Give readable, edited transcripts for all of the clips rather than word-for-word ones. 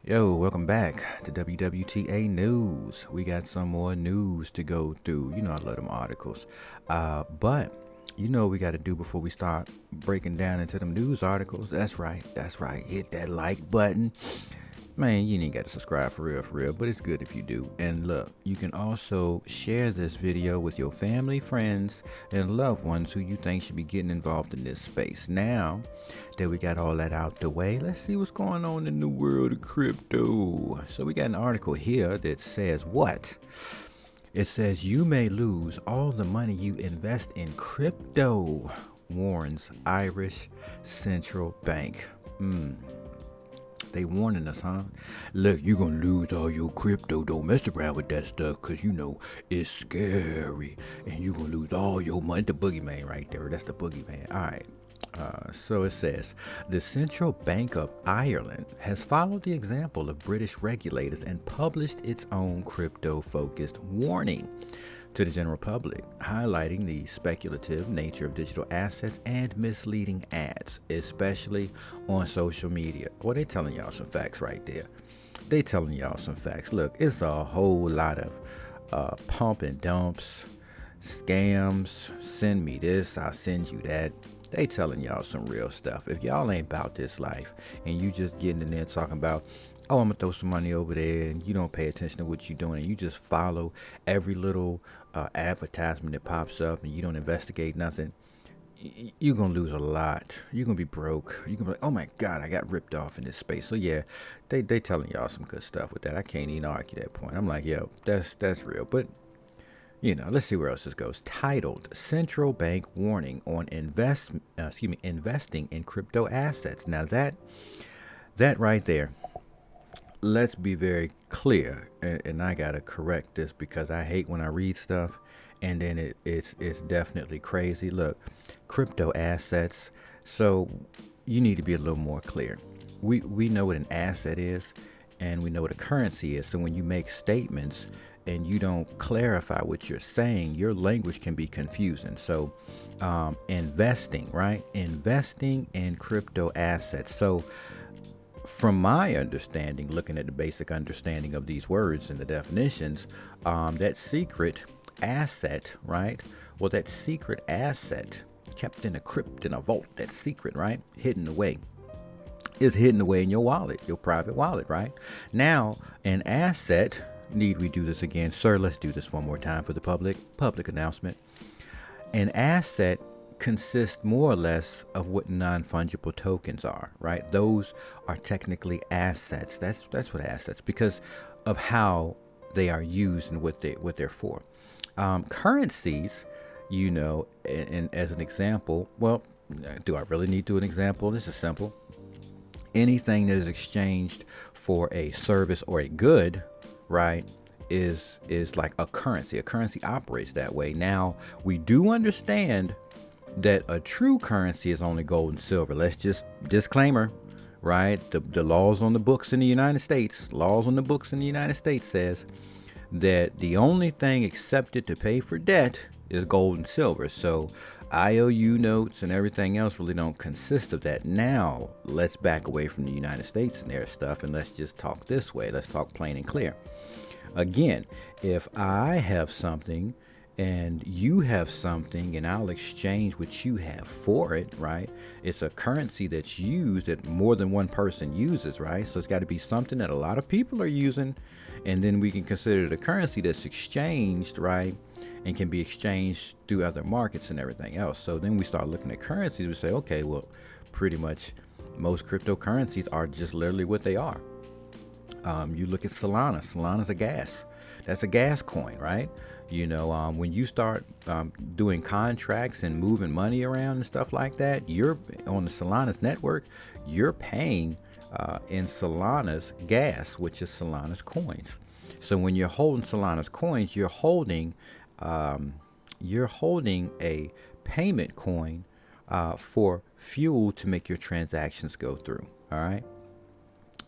Yo, welcome back to WWTA News. We got some more news to go through. You know, I love them articles. But you know what we got to do before we start breaking down into them news articles? That's right. That's right. Hit that like button. Man, you ain't got to subscribe for real, but it's good if you do. And look, you can also share this video with your family, friends, and loved ones who you think should be getting involved in this space. Now that we got all that out the way, let's see what's going on in the world of crypto. So we got an article here that says what? It says you may lose all the money you invest in crypto, warns Irish Central Bank. They warning us, huh? Look, you're gonna lose all your crypto. Don't mess around with that stuff, cause you know it's scary, and you're gonna lose all your money. The boogeyman right there. That's the boogeyman. All right. So it says the Central Bank of Ireland has followed the example of British regulators and published its own crypto-focused warning to the general public, highlighting the speculative nature of digital assets and misleading ads, especially on social media. Well, they're telling y'all some facts right there. They telling y'all some facts. Look, it's a whole lot of pump and dumps, scams. Send me this, I'll send you that. They telling y'all some real stuff. If y'all ain't about this life and you just getting in there talking about, oh, I'm gonna throw some money over there, and you don't pay attention to what you're doing, and you just follow every little advertisement that pops up, and you don't investigate nothing, you're gonna lose a lot. You're gonna be broke. You're gonna be like, oh my God, I got ripped off in this space. So yeah, they telling y'all some good stuff with that. I can't even argue that point. I'm like, yo, that's real. But you know, let's see where else this goes. Titled Central Bank Warning on Investing in Crypto Assets. Now that right there, let's be very clear, and I gotta correct this because I hate when I read stuff and then it's definitely crazy. Look, crypto assets. So you need to be a little more clear. We know what an asset is, and we know what a currency is. So when you make statements and you don't clarify what you're saying, your language can be confusing. So investing, right? Investing in crypto assets. So from my understanding, looking at the basic understanding of these words and the definitions, that secret asset, right? Well, that secret asset kept in a crypt, in a vault, that secret, right? Hidden away. Is hidden away in your wallet, your private wallet, right? Now, an asset, need we do this again? Sir, let's do this one more time for the public announcement. An asset consists more or less of what non-fungible tokens are, right? Those are technically assets. That's what assets, because of how they are used and what they're for. Currencies, you know, and as an example, well, do I really need to do an example? This is simple. Anything that is exchanged for a service or a good, right, is like a currency. A currency operates that way. Now, we do understand that a true currency is only gold and silver. Let's just disclaimer, right? The laws on the books in the United States, says that the only thing accepted to pay for debt is gold and silver. So IOU notes and everything else really don't consist of that. Now, let's back away from the United States and their stuff, and let's just talk this way. Let's talk plain and clear. Again, if I have something and you have something and I'll exchange what you have for it, right? It's a currency that's used that more than one person uses, right? So it's got to be something that a lot of people are using, and then we can consider it a currency that's exchanged, right? And can be exchanged through other markets and everything else. So then we start looking at currencies. We say, okay, well, pretty much most cryptocurrencies are just literally what they are. You look at Solana. Solana's a gas. That's a gas coin, right? You know, when you start doing contracts and moving money around and stuff like that, you're on the Solana's network, you're paying in Solana's gas, which is Solana's coins. So when you're holding Solana's coins, you're holding a payment coin for fuel to make your transactions go through. All right.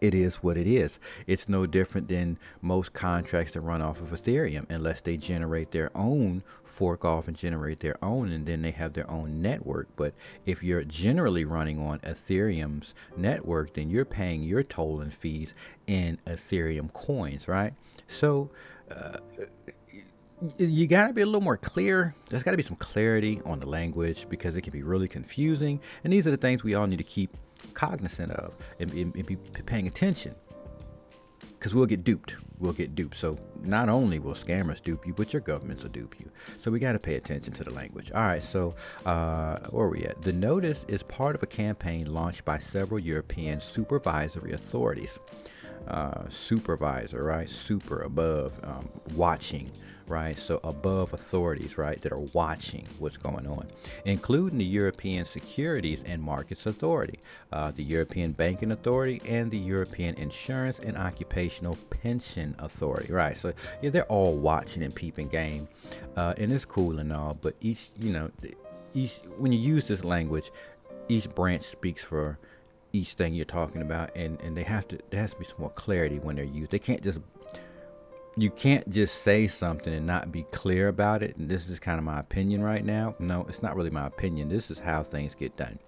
It is what it is. It's no different than most contracts that run off of Ethereum, unless they generate their own, fork off and generate their own, and then they have their own network. But if you're generally running on Ethereum's network, then you're paying your tolling fees in Ethereum coins, right? So you got to be a little more clear. There's got to be some clarity on the language, because it can be really confusing. And these are the things we all need to keep cognizant of and be paying attention, because we'll get duped. So not only will scammers dupe you, but your governments will dupe you. So we got to pay attention to the language. All right, so where are we at? The notice is part of a campaign launched by several European supervisory authorities. Supervisor, right? Super, above, watching, right? So above authorities, right, that are watching what's going on, including the European Securities and Markets Authority, the European Banking Authority, and the European Insurance and Occupational Pension Authority, right? So yeah, they're all watching and peeping game, and it's cool and all, but each when you use this language, each branch speaks for each thing you're talking about, and there has to be some more clarity when they're used. You can't just say something and not be clear about it. And this is kind of my opinion right now. No, it's not really my opinion. This is how things get done.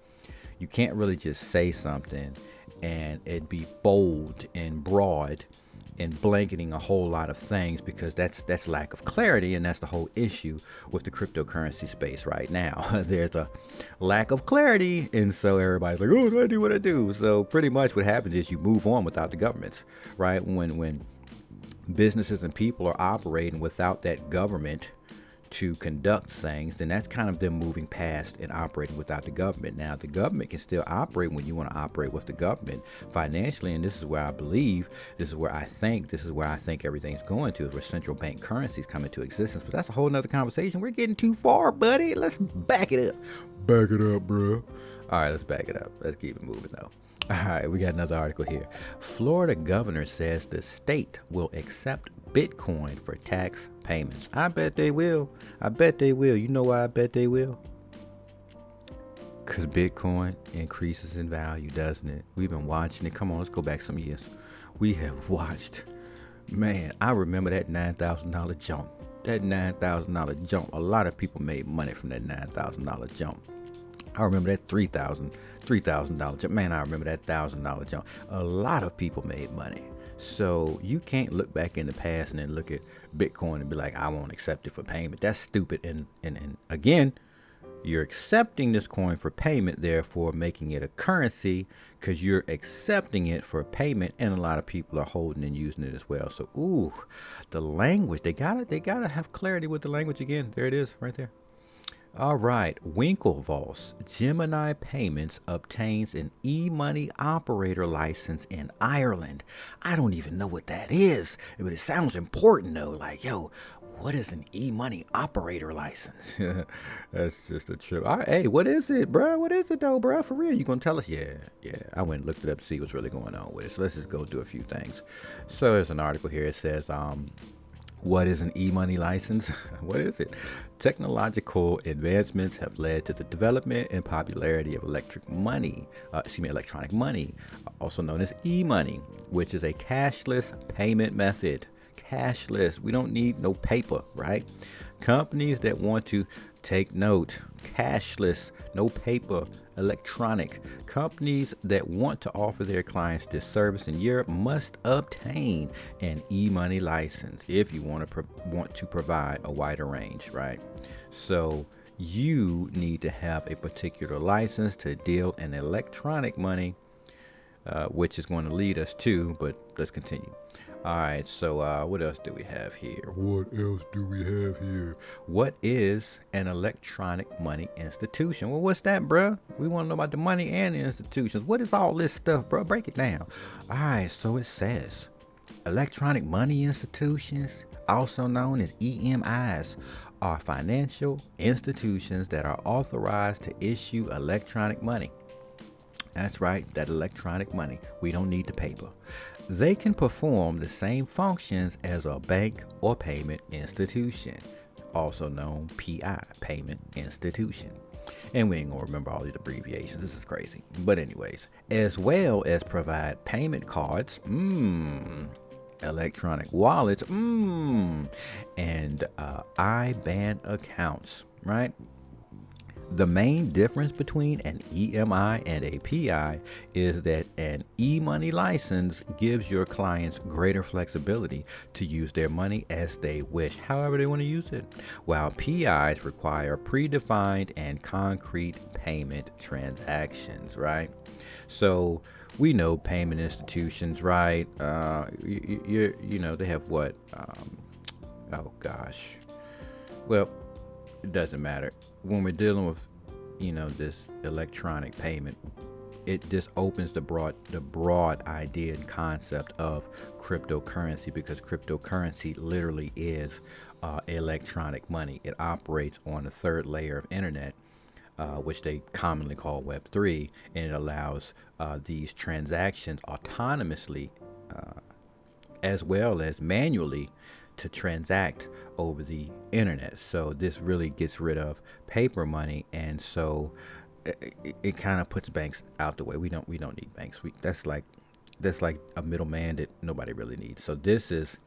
You can't really just say something and it be bold and broad and blanketing a whole lot of things, because that's lack of clarity, and that's the whole issue with the cryptocurrency space right now. There's a lack of clarity, and so everybody's like, oh, I do what I do. So pretty much what happens is you move on without the governments, right? When businesses and people are operating without that government to conduct things, then that's kind of them moving past and operating without the government. Now, the government can still operate when you want to operate with the government financially, and this is where I believe, this is where I think everything's going to, is where central bank currencies come into existence. But that's a whole nother conversation. We're getting too far, buddy. Let's back it up. Back it up, bro. All right, let's back it up. Let's keep it moving, though. All right, we got another article here. Florida governor says the state will accept Bitcoin for tax payments. I bet they will. You know why I bet they will? Because Bitcoin increases in value, doesn't it? We've been watching it. Come on, let's go back some years. We have watched. Man, I remember that $9,000 jump. That $9,000 jump. A lot of people made money from that $9,000 jump. I remember that $3,000 jump. Man, I remember that $1,000 jump. A lot of people made money. So you can't look back in the past and then look at Bitcoin and be like, I won't accept it for payment. That's stupid. And again, you're accepting this coin for payment, therefore making it a currency, because you're accepting it for payment, and a lot of people are holding and using it as well. So, the language, they gotta have clarity with the language again. There it is, right there. All right, Winklevoss Gemini Payments obtains an EMoney operator license in Ireland. I don't even know what that is, but it sounds important though. Like, yo, what is an EMoney operator license? That's just a trip. All right, hey, what is it, bro? What is it though, bro? For real, you gonna tell us? Yeah. I went and looked it up to see what's really going on with it. So let's just go do a few things. So there's an article here. It says, what is an EMoney license? What is it? Technological advancements have led to the development and popularity of electronic money, also known as EMoney, which is a cashless payment method. Cashless. We don't need no paper, right? Companies that want to take note, cashless, no paper, electronic. Companies that want to offer their clients this service in Europe must obtain an EMoney license if you want to provide a wider range, right? So you need to have a particular license to deal in electronic money, which is going to lead us to, but let's continue. All right, so what else do we have here? What is an electronic money institution? Well, what's that, bruh? We want to know about the money and the institutions. What is all this stuff, bruh? Break it down. All right, so it says electronic money institutions, also known as EMIs, are financial institutions that are authorized to issue electronic money. That's right, that electronic money. We don't need the paper. They can perform the same functions as a bank or payment institution, also known PI, payment institution. And we ain't gonna remember all these abbreviations. This is crazy. But anyways, as well as provide payment cards, electronic wallets, and IBAN accounts, right? The main difference between an EMI and a PI is that an EMoney license gives your clients greater flexibility to use their money as they wish, however they want to use it, while PIs require predefined and concrete payment transactions, right? So we know payment institutions, right? They have what? Oh gosh. Well, it doesn't matter when we're dealing with this electronic payment. It just opens the broad idea and concept of cryptocurrency, because cryptocurrency literally is electronic money. It operates on a third layer of internet, which they commonly call Web3, and it allows these transactions autonomously as well as manually to transact over the internet. So this really gets rid of paper money, and so it kind of puts banks out the way. We don't need banks. That's like a middleman that nobody really needs. So this is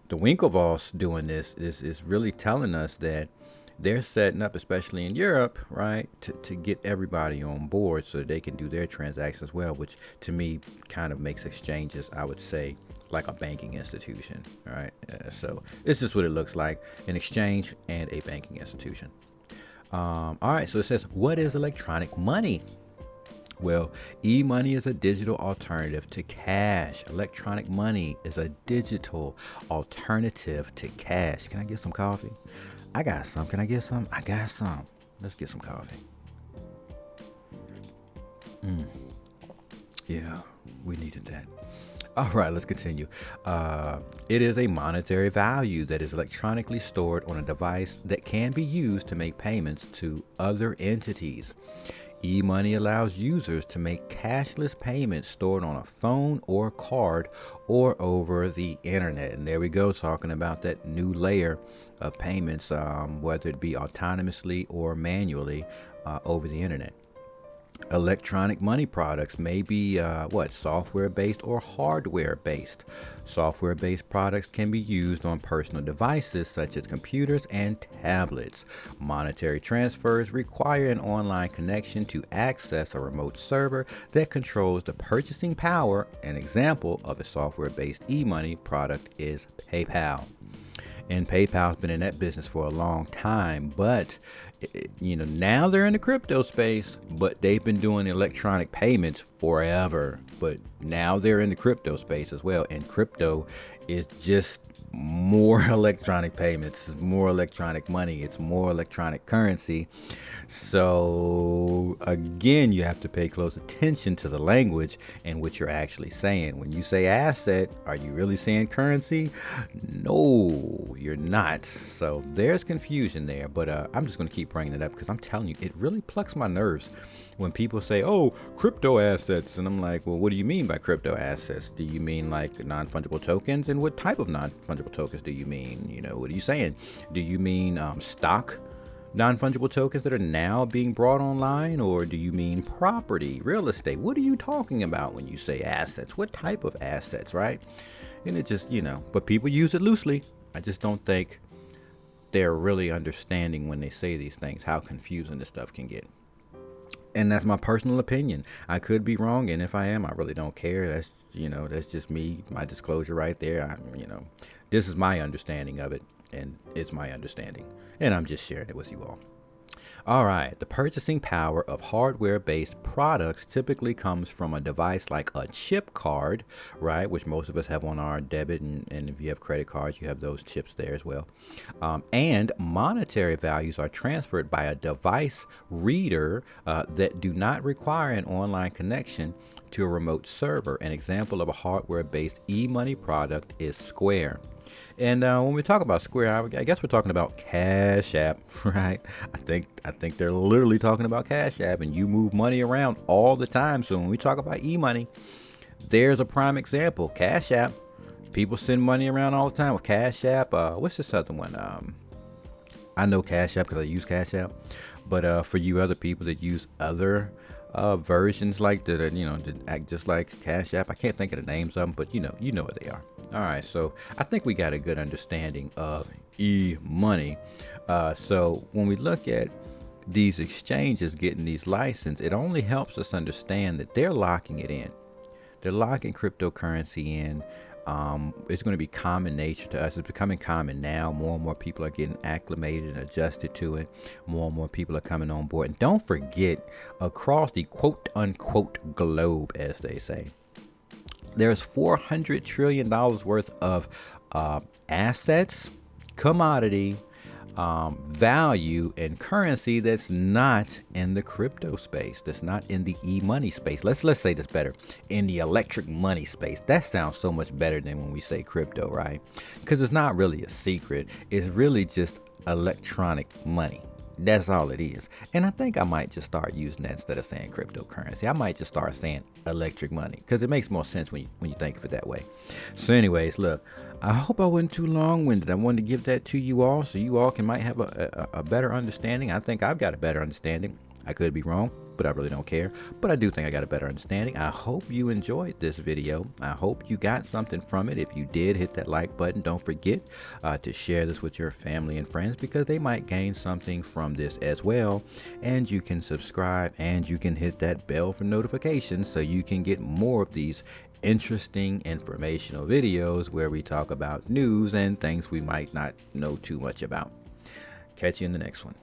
the Winklevoss doing this is really telling us that they're setting up, especially in Europe, right, to get everybody on board so that they can do their transactions as well, which to me kind of makes exchanges, I would say, like a banking institution. All right. So it's just what it looks like: an exchange and a banking institution. All right. So it says, what is electronic money? Well, e-money is a digital alternative to cash. Electronic money is a digital alternative to cash. Can I get some coffee? I got some. Can I get some? I got some. Let's get some coffee. Yeah, we needed that. All right, let's continue. It is a monetary value that is electronically stored on a device that can be used to make payments to other entities. E-money allows users to make cashless payments stored on a phone or card or over the internet. And there we go, talking about that new layer of payments, whether it be autonomously or manually over the internet. Electronic money products may be software-based or hardware-based. Software-based products can be used on personal devices such as computers and tablets. Monetary transfers require an online connection to access a remote server that controls the purchasing power. An example of a software-based e-money product is PayPal. And PayPal's been in that business for a long time, but now they're in the crypto space, but they've been doing electronic payments forever. But now they're in the crypto space as well, and crypto is just more electronic payments, more electronic money, it's more electronic currency. So again, you have to pay close attention to the language and what you're actually saying. When you say asset, are you really saying currency? No, you're not. So there's confusion there, but I'm just going to keep bringing it up because I'm telling you, it really plucks my nerves when people say, oh, crypto assets. And I'm like, well, what do you mean by crypto assets? Do you mean like non-fungible tokens? And what type of non-fungible tokens do you mean? What are you saying? Do you mean stock non-fungible tokens that are now being brought online? Or do you mean property, real estate? What are you talking about when you say assets? What type of assets, right? And it just, but people use it loosely. I just don't think they're really understanding when they say these things, how confusing this stuff can get. And that's my personal opinion. I could be wrong, and if I am, I really don't care. That's just me, my disclosure right there. This is my understanding of it, and it's my understanding, and I'm just sharing it with you all. All right, the purchasing power of hardware-based products typically comes from a device like a chip card, right, which most of us have on our debit, and if you have credit cards, you have those chips there as well. And monetary values are transferred by a device reader that do not require an online connection to a remote server. An example of a hardware-based e-money product is Square. And when we talk about Square, I guess we're talking about Cash App, right? I think they're literally talking about Cash App, and you move money around all the time. So when we talk about e-money, there's a prime example. Cash App. People send money around all the time with Cash App. What's this other one? I know Cash App because I use Cash App. But for you other people that use other versions like that, that act just like Cash App, I can't think of the names of them, but you know what they are. All right, so I think we got a good understanding of e-money. So when we look at these exchanges getting these licenses, it only helps us understand that they're locking it in. They're locking cryptocurrency in. It's going to be common nature to us. It's becoming common now. More and more people are getting acclimated and adjusted to it. More and more people are coming on board. And don't forget, across the quote unquote globe, as they say, there's $400 trillion worth of assets, commodity, value, and currency that's not in the crypto space, that's not in the e-money space. Let's say this better, in the electric money space. That sounds so much better than when we say crypto, right? Because it's not really a secret. It's really just electronic money. That's all it is. And I think I might just start using that instead of saying cryptocurrency. I might just start saying electric money because it makes more sense when you think of it that way. So anyways, look, I hope I wasn't too long-winded. I wanted to give that to you all so you all might have a better understanding. I think I've got a better understanding. I could be wrong, but I really don't care. But I do think I got a better understanding. I hope you enjoyed this video. I hope you got something from it. If you did, hit that like button. Don't forget to share this with your family and friends because they might gain something from this as well. And you can subscribe and you can hit that bell for notifications so you can get more of these interesting informational videos where we talk about news and things we might not know too much about. Catch you in the next one.